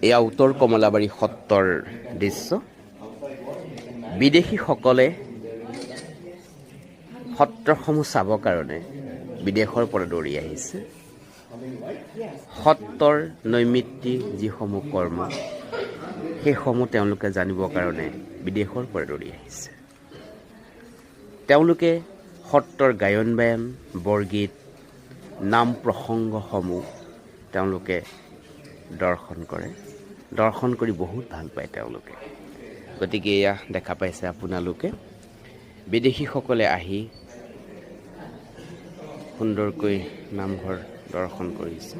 এয়া উত্তৰ কমলাবাৰী সত্ৰৰ দৃশ্য। বিদেশীসকলে সত্ৰসমূহ চাবৰ কাৰণে বিদেশৰ পৰা দৌৰি আহিছে। সত্ৰৰ নৈমিত্তিক যিসমূহ কৰ্ম সেইসমূহ তেওঁলোকে জানিবৰ কাৰণে বিদেশৰ পৰা দৌৰি আহিছে। তেওঁলোকে সত্ৰৰ গায়ন বায়ন, বৰগীত, নাম প্ৰসংগসমূহ তেওঁলোকে দৰ্শন কৰে। দৰ্শন কৰি বহুত ভাল পায় তেওঁলোকে। গতিকে এয়া দেখা পাইছে আপোনালোকে, বিদেশীসকলে আহি সুন্দৰকৈ নামঘৰ দৰ্শন কৰিছে।